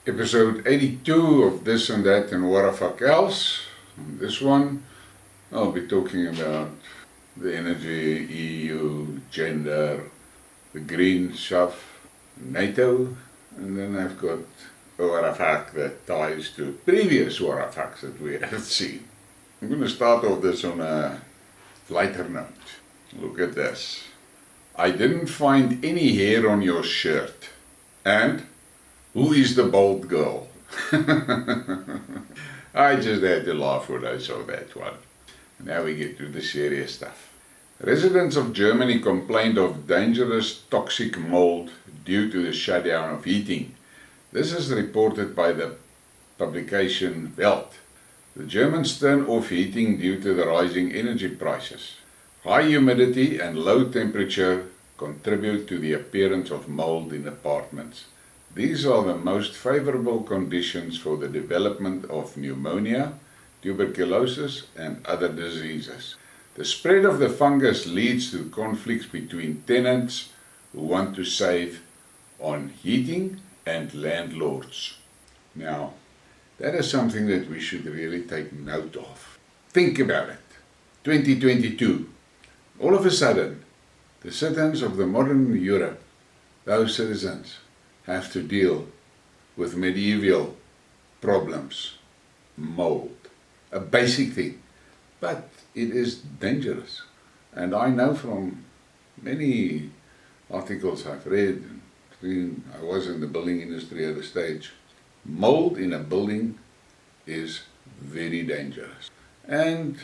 Episode 82 of This and That and What the Fuck Else. On this one, I'll be talking about the energy, EU, gender, the green stuff, NATO, and then I've got a what the fuck that ties to previous what the fucks that we have seen. I'm going to start off this on a lighter note. Look at this. I didn't find any hair on your shirt. And who is the bald girl? I just had to laugh when I saw that one. Now we get to the serious stuff. Residents of Germany complained of dangerous toxic mold due to the shutdown of heating. This is reported by the publication Welt. The Germans turn off heating due to the rising energy prices. High humidity and low temperature contribute to the appearance of mold in apartments. These are the most favorable conditions for the development of pneumonia, tuberculosis, and other diseases. The spread of the fungus leads to conflicts between tenants who want to save on heating and landlords. Now, that is something that we should really take note of. Think about it. 2022. All of a sudden, the citizens of the modern Europe, those citizens, have to deal with medieval problems, mold, a basic thing, but it is dangerous. And I know from many articles I've read, I was in the building industry at a stage, mold in a building is very dangerous. And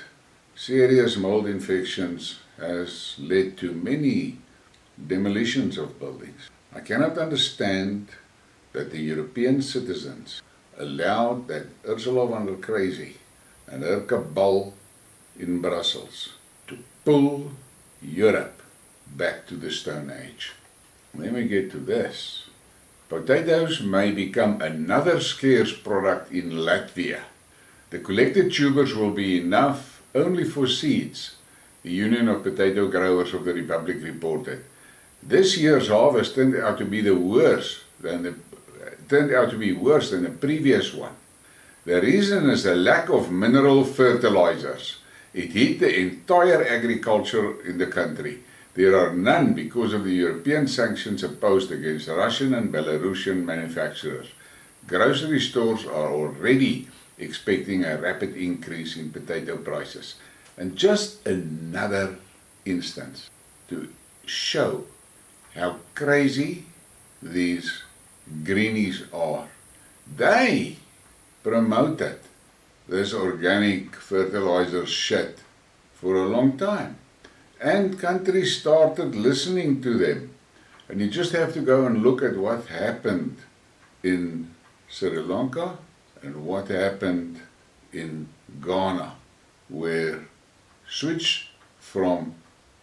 serious mold infections has led to many demolitions of buildings. I cannot understand that the European citizens allowed that Ursula von der Crazy and her cabal in Brussels to pull Europe back to the Stone Age. Then we get to this. Potatoes may become another scarce product in Latvia. The collected tubers will be enough only for seeds, the Union of Potato Growers of the Republic reported. This year's harvest turned out to be worse than the previous one. The reason is the lack of mineral fertilizers. It hit the entire agriculture in the country. There are none because of the European sanctions imposed against Russian and Belarusian manufacturers. Grocery stores are already expecting a rapid increase in potato prices. And just another instance to show how crazy these greenies are. They promoted this organic fertilizer shit for a long time. And countries started listening to them. And you just have to go and look at what happened in Sri Lanka and what happened in Ghana, where switch from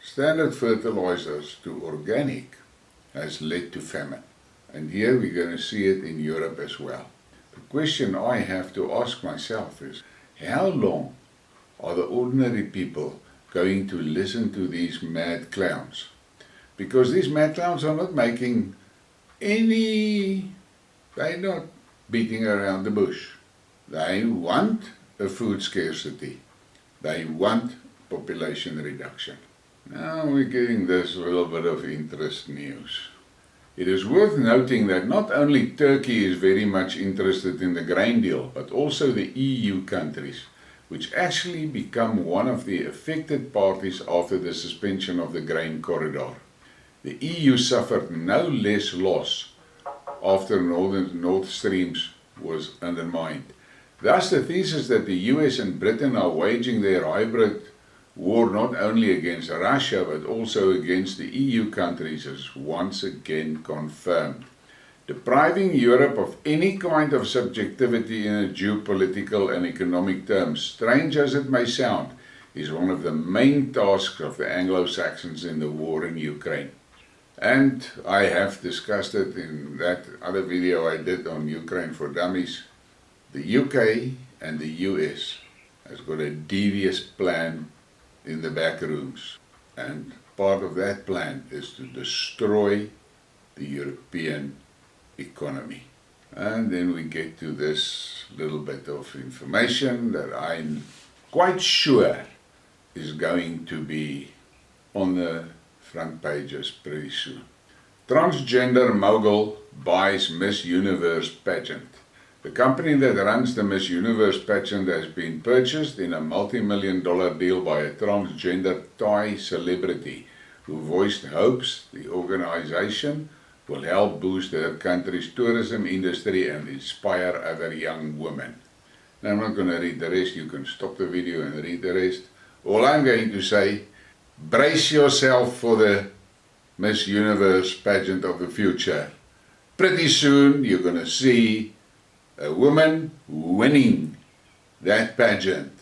standard fertilizers to organic has led to famine. And here we're going to see it in Europe as well. The question I have to ask myself is, how long are the ordinary people going to listen to these mad clowns? Because these mad clowns are not making they're not beating around the bush. They want a food scarcity. They want population reduction. Now we're getting this little bit of interest news. It is worth noting that not only Turkey is very much interested in the grain deal, but also the EU countries, which actually become one of the affected parties after the suspension of the grain corridor. The EU suffered no less loss after Nord Stream was undermined. Thus, the thesis that the US and Britain are waging their hybrid war not only against Russia but also against the EU countries is once again confirmed. Depriving Europe of any kind of subjectivity in a geopolitical and economic terms, strange as it may sound, is one of the main tasks of the Anglo-Saxons in the war in Ukraine. And I have discussed it in that other video I did on Ukraine for Dummies. The UK and the US has got a devious plan in the back rooms, and part of that plan is to destroy the European economy. And then we get to this little bit of information that I'm quite sure is going to be on the front pages pretty soon. Transgender mogul buys Miss Universe pageant. The company that runs the Miss Universe pageant has been purchased in a multi-million-dollar deal by a transgender Thai celebrity who voiced hopes the organization will help boost their country's tourism industry and inspire other young women. Now, I'm not going to read the rest. You can stop the video and read the rest. All I'm going to say, brace yourself for the Miss Universe pageant of the future. Pretty soon you're going to see a woman winning that pageant,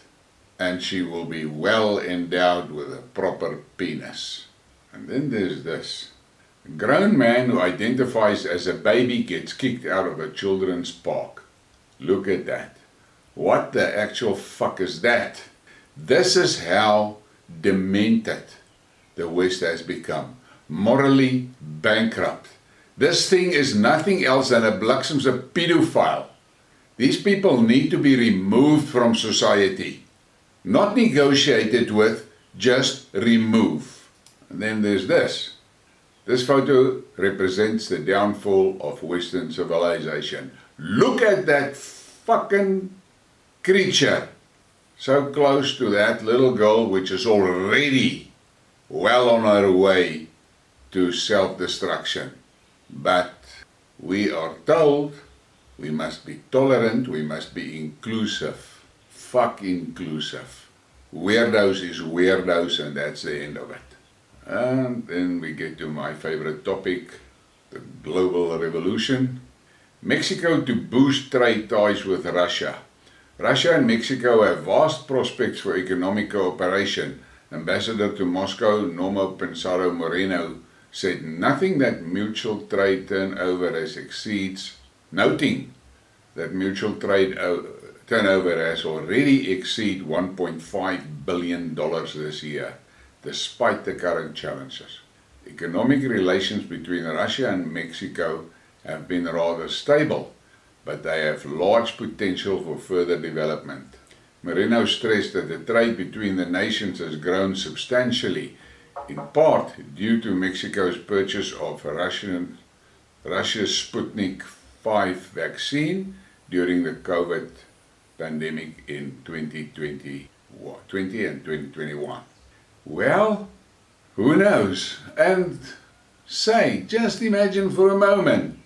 and she will be well endowed with a proper penis. And then there's this. A grown man who identifies as a baby gets kicked out of a children's park. Look at that. What the actual fuck is that? This is how demented the West has become. Morally bankrupt. This thing is nothing else than a bliksemse pedophile. These people need to be removed from society. Not negotiated with, just remove. And then there's this. This photo represents the downfall of Western civilization. Look at that fucking creature. So close to that little girl, which is already well on her way to self-destruction. But we are told we must be tolerant, we must be inclusive. Fuck inclusive. Weirdos is weirdos, and that's the end of it. And then we get to my favorite topic, the global revolution. Mexico to boost trade ties with Russia. Russia and Mexico have vast prospects for economic cooperation. Ambassador to Moscow, Norma Pensado Moreno, said nothing that mutual trade turnover noting that mutual trade turnover has already exceeded $1.5 billion this year, despite the current challenges. Economic relations between Russia and Mexico have been rather stable, but they have large potential for further development. Moreno stressed that the trade between the nations has grown substantially, in part due to Mexico's purchase of Russia's Sputnik 5 vaccine during the COVID pandemic in 2020 and 2021. Well, who knows? And say, just imagine for a moment,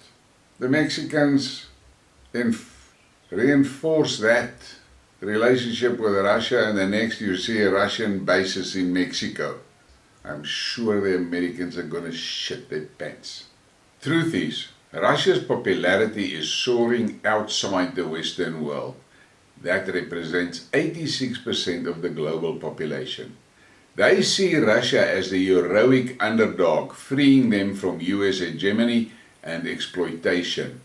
the Mexicans reinforce that relationship with Russia, and the next you see a Russian bases in Mexico. I'm sure the Americans are going to shit their pants. Truth is, Russia's popularity is soaring outside the Western world. That represents 86% of the global population. They see Russia as the heroic underdog, freeing them from US hegemony and exploitation.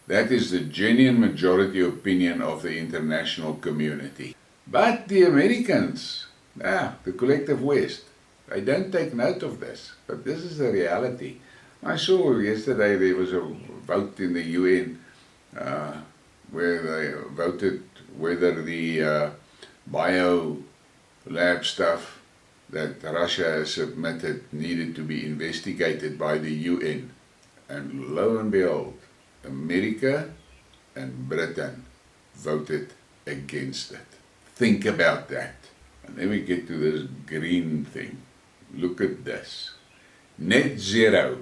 That is the genuine majority opinion of the international community. But the Americans, the collective West, they don't take note of this. But this is the reality. I saw yesterday there was a vote in the UN where they voted whether the bio lab stuff that Russia has submitted needed to be investigated by the UN. And lo and behold, America and Britain voted against it. Think about that. And then we get to this green thing. Look at this. Net zero.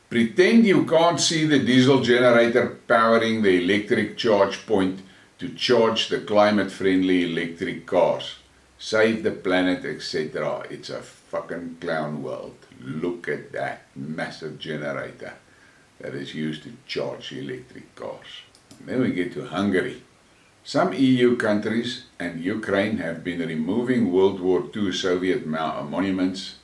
Pretend you can't see the diesel generator powering the electric charge point to charge the climate-friendly electric cars. Save the planet, etc. It's a fucking clown world. Look at that massive generator that is used to charge electric cars. And then we get to Hungary. Some EU countries and Ukraine have been removing World War II Soviet monuments.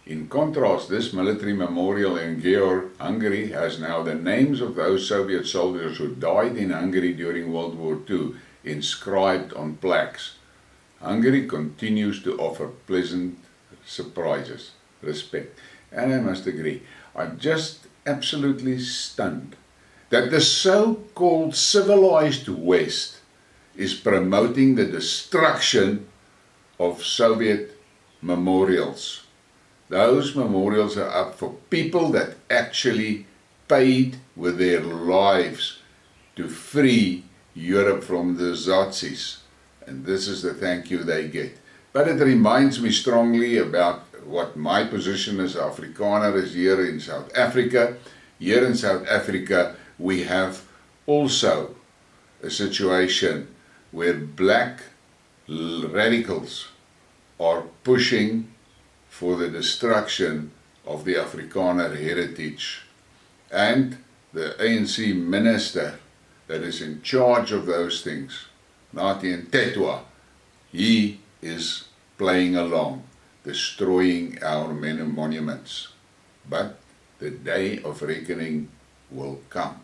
In contrast, this military memorial in Győr, Hungary, has now the names of those Soviet soldiers who died in Hungary during World War II inscribed on plaques. Hungary continues to offer pleasant surprises. Respect. And I must agree, I'm just absolutely stunned that the so-called civilized West is promoting the destruction of Soviet memorials. Those memorials are up for people that actually paid with their lives to free Europe from the Nazis. And this is the thank you they get. But it reminds me strongly about what my position as Afrikaner is here in South Africa. Here in South Africa, we have also a situation where black radicals are pushing for the destruction of the Afrikaner heritage. And the ANC minister that is in charge of those things, Nathi Ntetwa, he is playing along, destroying our monuments. But the day of reckoning will come.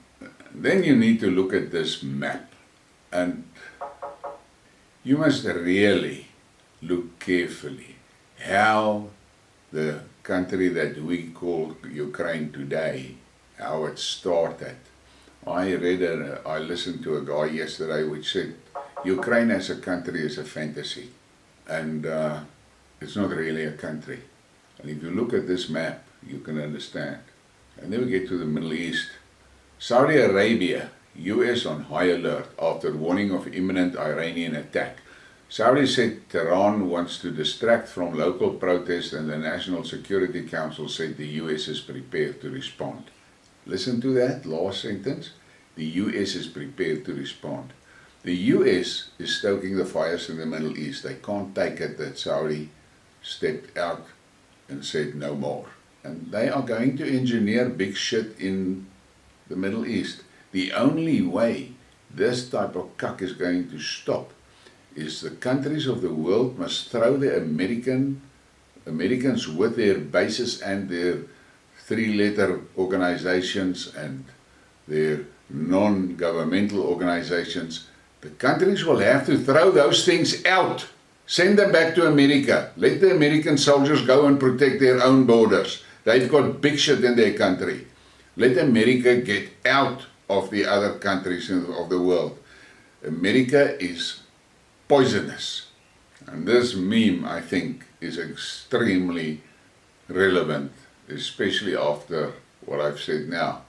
Then you need to look at this map, and you must really look carefully how the country that we call Ukraine today, how it started. I listened to a guy yesterday which said Ukraine as a country is a fantasy, and it's not really a country. And if you look at this map, you can understand. And then we get to the Middle East. Saudi Arabia, US on high alert after warning of imminent Iranian attack. Saudi said Tehran wants to distract from local protests, and the National Security Council said the US is prepared to respond. Listen to that last sentence. The US is prepared to respond. The US is stoking the fires in the Middle East. They can't take it that Saudi stepped out and said no more. And they are going to engineer big shit in the Middle East. The only way this type of cuck is going to stop is the countries of the world must throw the Americans with their bases and their three-letter organizations and their non-governmental organizations. The countries will have to throw those things out. Send them back to America. Let the American soldiers go and protect their own borders. They've got big shit in their country. Let America get out of the other countries of the world. America is poisonous. And this meme, I think, is extremely relevant, especially after what I've said now.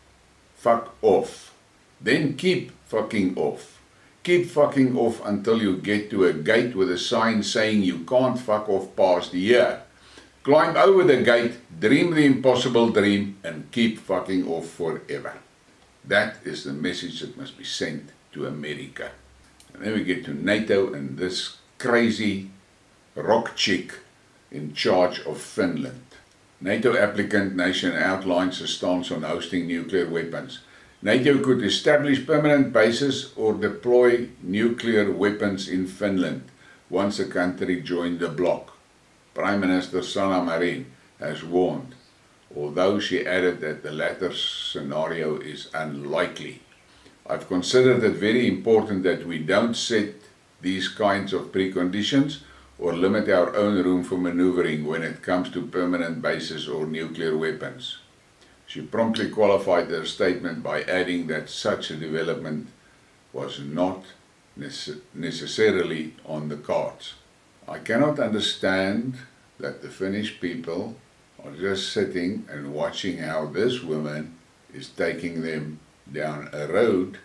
Fuck off. Then keep fucking off. Keep fucking off until you get to a gate with a sign saying you can't fuck off past here. Climb over the gate, dream the impossible dream, and keep fucking off forever. That is the message that must be sent to America. And then we get to NATO and this crazy rock chick in charge of Finland. NATO applicant nation outlines a stance on hosting nuclear weapons. NATO could establish permanent bases or deploy nuclear weapons in Finland once the country joined the bloc. Prime Minister Sanna Marin has warned, although she added that the latter scenario is unlikely. I've considered it very important that we don't set these kinds of preconditions or limit our own room for maneuvering when it comes to permanent bases or nuclear weapons. She promptly qualified her statement by adding that such a development was not necessarily on the cards. I cannot understand that the Finnish people are just sitting and watching how this woman is taking them down a road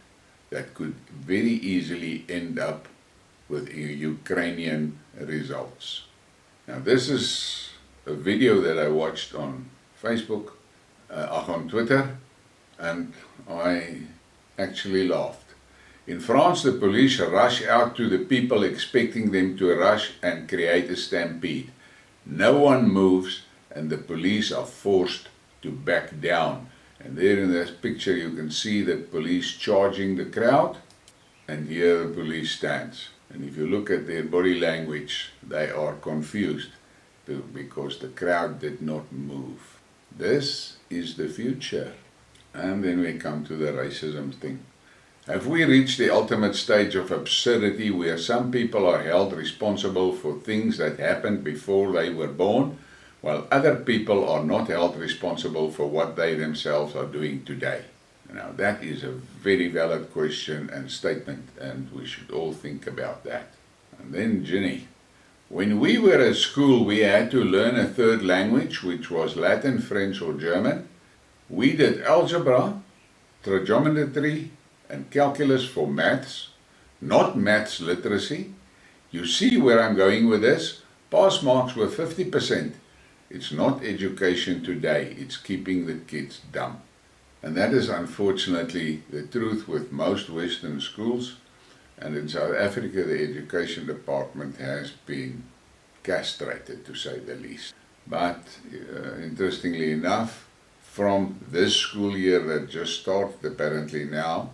that could very easily end up with Ukrainian results. Now this is a video that I watched on Facebook, on Twitter, and I actually laughed. In France, the police rush out to the people expecting them to rush and create a stampede. No one moves and the police are forced to back down. And there in this picture you can see the police charging the crowd, and here the police stands. And if you look at their body language, they are confused because the crowd did not move. This is the future. And then we come to the racism thing. Have we reached the ultimate stage of absurdity where some people are held responsible for things that happened before they were born, while other people are not held responsible for what they themselves are doing today? Now that is a very valid question and statement, and we should all think about that. And then Ginny, when we were at school we had to learn a third language, which was Latin, French or German. We did algebra, trigonometry and calculus for maths, not maths literacy. You see where I'm going with this? Pass marks were 50%. It's not education today, it's keeping the kids dumb. And that is unfortunately the truth with most Western schools. And in South Africa, the education department has been castrated, to say the least. But interestingly enough, from this school year that just started apparently now,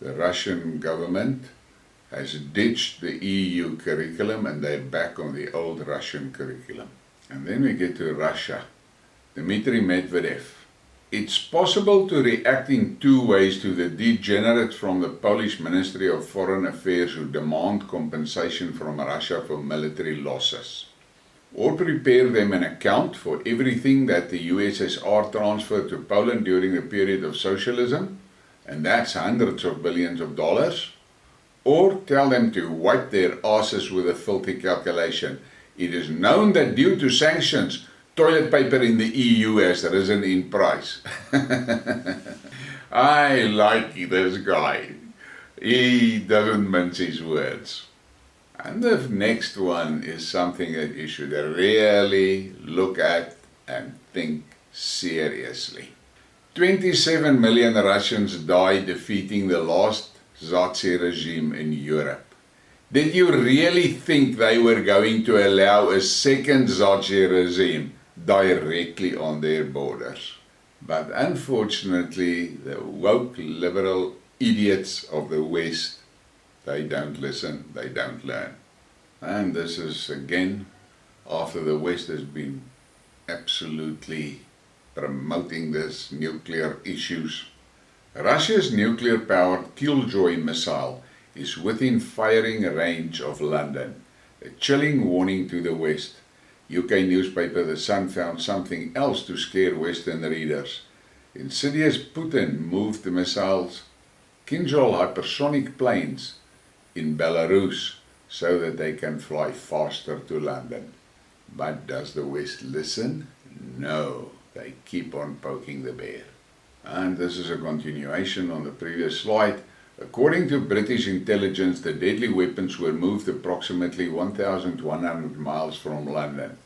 the Russian government has ditched the EU curriculum and they're back on the old Russian curriculum. And then we get to Russia. Dmitry Medvedev. It's possible to react in two ways to the degenerates from the Polish Ministry of Foreign Affairs who demand compensation from Russia for military losses. Or prepare them an account for everything that the USSR transferred to Poland during the period of socialism, and that's hundreds of billions of dollars. Or tell them to wipe their asses with a filthy calculation. It is known that due to sanctions, toilet paper in the EU has risen in price. I like this guy. He doesn't mince his words. And the next one is something that you should really look at and think seriously. 27 million Russians died defeating the last Nazi regime in Europe. Did you really think they were going to allow a second Nazi regime directly on their borders? But unfortunately, the woke liberal idiots of the West, they don't listen, they don't learn. And this is again after the West has been absolutely promoting this nuclear issues. Russia's nuclear-powered Killjoy missile is within firing range of London. A chilling warning to the West. UK newspaper The Sun found something else to scare Western readers. Insidious Putin moved the missile's Kinjal hypersonic planes in Belarus so that they can fly faster to London. But does the West listen? No, they keep on poking the bear. And this is a continuation on the previous slide. According to British intelligence, the deadly weapons were moved approximately 1,100 miles from London.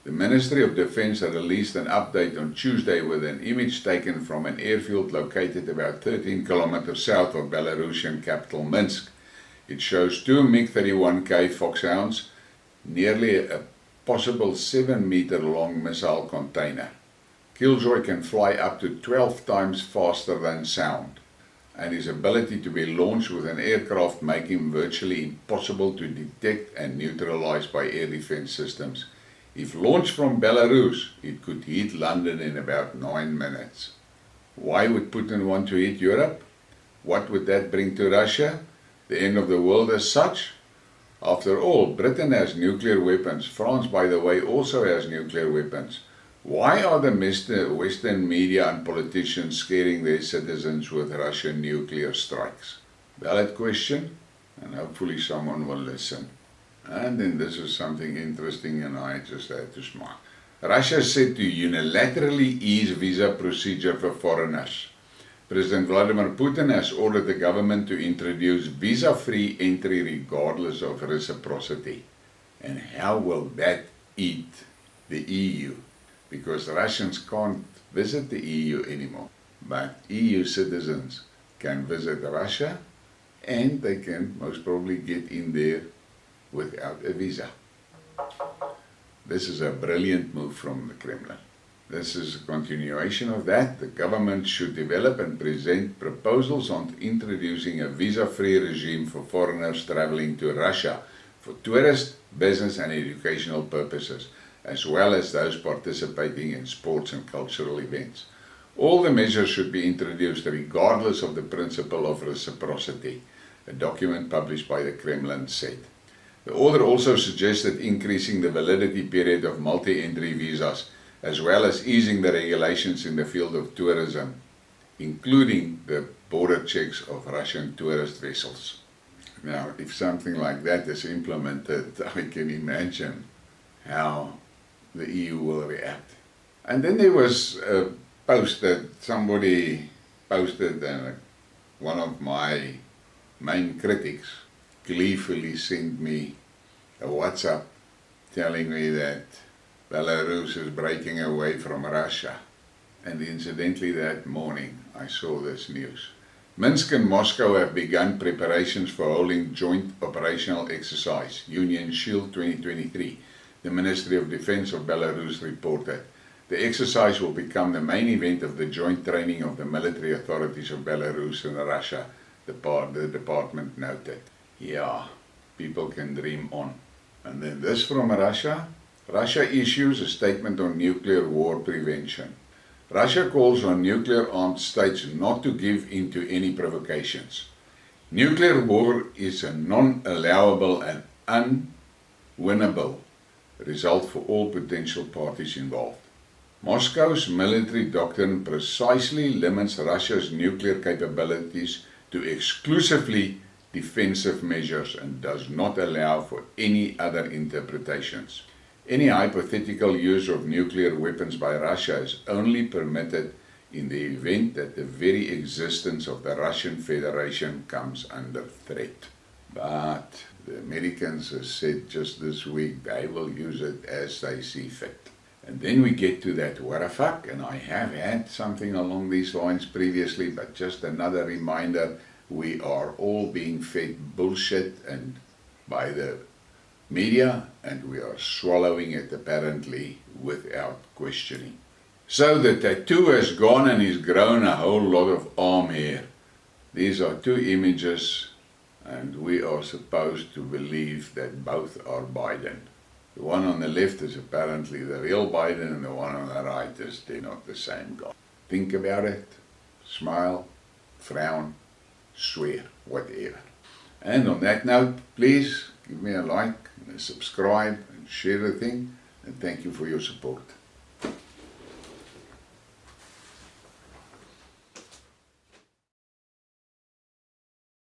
The Ministry of Defence released an update on Tuesday with an image taken from an airfield located about 13 kilometers south of Belarusian capital Minsk. It shows two MiG-31K Foxhounds, nearly a possible 7-meter long missile container. Killjoy can fly up to 12 times faster than sound, and his ability to be launched with an aircraft make him virtually impossible to detect and neutralize by air defense systems. If launched from Belarus, it could hit London in about 9 minutes. Why would Putin want to hit Europe? What would that bring to Russia? The end of the world as such? After all, Britain has nuclear weapons. France, by the way, also has nuclear weapons. Why are the Western media and politicians scaring their citizens with Russian nuclear strikes? Valid question, and hopefully someone will listen. And then this is something interesting and I just had to smile. Russia is set to unilaterally ease visa procedure for foreigners. President Vladimir Putin has ordered the government to introduce visa-free entry regardless of reciprocity. And how will that eat the EU? Because Russians can't visit the EU anymore. But EU citizens can visit Russia and they can most probably get in there without a visa. This is a brilliant move from the Kremlin. This is a continuation of that. The government should develop and present proposals on introducing a visa-free regime for foreigners traveling to Russia for tourist, business and educational purposes, as well as those participating in sports and cultural events. All the measures should be introduced regardless of the principle of reciprocity, a document published by the Kremlin said. The order also suggested increasing the validity period of multi-entry visas, as well as easing the regulations in the field of tourism. including the border checks of Russian tourist vessels. Now, if something like that is implemented, I can imagine how the EU will react. And then there was a post that somebody posted, and one of my main critics gleefully sent me a WhatsApp telling me that Belarus is breaking away from Russia. And incidentally, that morning I saw this news. Minsk and Moscow have begun preparations for holding joint operational exercise, Union Shield 2023, the Ministry of Defense of Belarus reported. The exercise will become the main event of the joint training of the military authorities of Belarus and Russia, the department noted. Yeah, people can dream on. And then this from Russia. Russia issues a statement on nuclear war prevention. Russia calls on nuclear-armed states not to give in to any provocations. Nuclear war is a non-allowable and unwinnable result for all potential parties involved. Moscow's military doctrine precisely limits Russia's nuclear capabilities to exclusively defensive measures and does not allow for any other interpretations. Any hypothetical use of nuclear weapons by Russia is only permitted in the event that the very existence of the Russian Federation comes under threat. But the Americans have said just this week they will use it as they see fit. And then we get to that what a fuck, and I have had something along these lines previously, but just another reminder, we are all being fed bullshit and by the media, and we are swallowing it apparently without questioning. So the tattoo has gone and he's grown a whole lot of arm hair. These are two images, and we are supposed to believe that both are Biden. The one on the left is apparently the real Biden, and the one on the right is they're not the same guy. Think about it, smile, frown, swear, whatever. And on that note, please give me a like and a subscribe and share the thing, and thank you for your support.